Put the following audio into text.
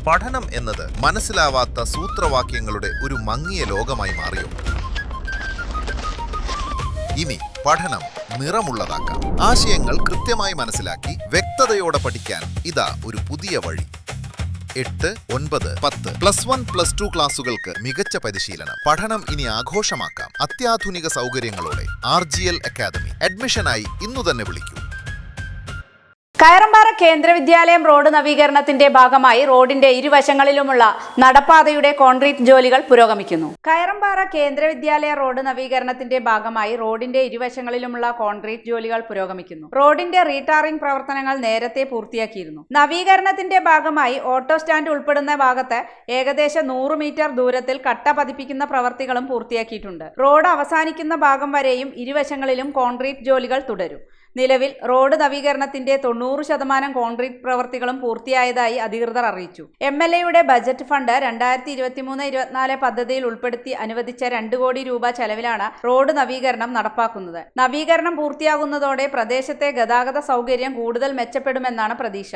പഠനം എന്നത് മനസ്സിലാവാത്ത സൂത്രവാക്യങ്ങളുടെ ഒരു മങ്ങിയ ലോകമായി മാറിയോ? ഇനി പഠനം നിറമുള്ളതാക്കാം. ആശയങ്ങൾ കൃത്യമായി മനസ്സിലാക്കി വ്യക്തതയോടെ പഠിക്കാൻ ഇതാ ഒരു പുതിയ വഴി. 8, 9, 10 +1, +2 ക്ലാസുകൾക്ക് മികച്ച പരിശീലനം. പഠനം ഇനി ആഘോഷമാക്കാം. അത്യാധുനിക സൗകര്യങ്ങളോടെ RGL അക്കാദമി. അഡ്മിഷനായി ഇന്നു തന്നെ വിളിക്കൂ. കയറമ്പാറ കേന്ദ്ര വിദ്യാലയം റോഡ് നവീകരണത്തിന്റെ ഭാഗമായി റോഡിന്റെ ഇരുവശങ്ങളിലുമുള്ള നടപ്പാതയുടെ കോൺക്രീറ്റ് ജോലികൾ പുരോഗമിക്കുന്നു. കയറമ്പാറ കേന്ദ്ര വിദ്യാലയ റോഡ് നവീകരണത്തിന്റെ ഭാഗമായി റോഡിന്റെ ഇരുവശങ്ങളിലുമുള്ള കോൺക്രീറ്റ് ജോലികൾ പുരോഗമിക്കുന്നു. റോഡിന്റെ റീടാറിംഗ് പ്രവർത്തനങ്ങൾ നേരത്തെ പൂർത്തിയാക്കിയിരുന്നു. നവീകരണത്തിന്റെ ഭാഗമായി ഓട്ടോ സ്റ്റാൻഡ് ഉൾപ്പെടുന്ന ഭാഗത്ത് ഏകദേശം 100 മീറ്റർ ദൂരത്തിൽ കട്ട പതിപ്പിക്കുന്ന പ്രവർത്തികളും പൂർത്തിയാക്കിയിട്ടുണ്ട്. റോഡ് അവസാനിക്കുന്ന ഭാഗം വരെയും ഇരുവശങ്ങളിലും കോൺക്രീറ്റ് ജോലികൾ തുടരും. നിലവിൽ റോഡ് നവീകരണത്തിന്റെ 90% കോൺക്രീറ്റ് പ്രവൃത്തികളും പൂർത്തിയായതായി അധികൃതർ അറിയിച്ചു. MLAയുടെ ബജറ്റ് ഫണ്ട് 2023-24 പദ്ധതിയിൽ ഉൾപ്പെടുത്തി അനുവദിച്ച 2 കോടി രൂപ ചെലവിലാണ് റോഡ് നവീകരണം നടപ്പാക്കുന്നത്. നവീകരണം പൂർത്തിയാകുന്നതോടെ പ്രദേശത്തെ ഗതാഗത സൗകര്യം കൂടുതൽ മെച്ചപ്പെടുമെന്നാണ് പ്രതീക്ഷ.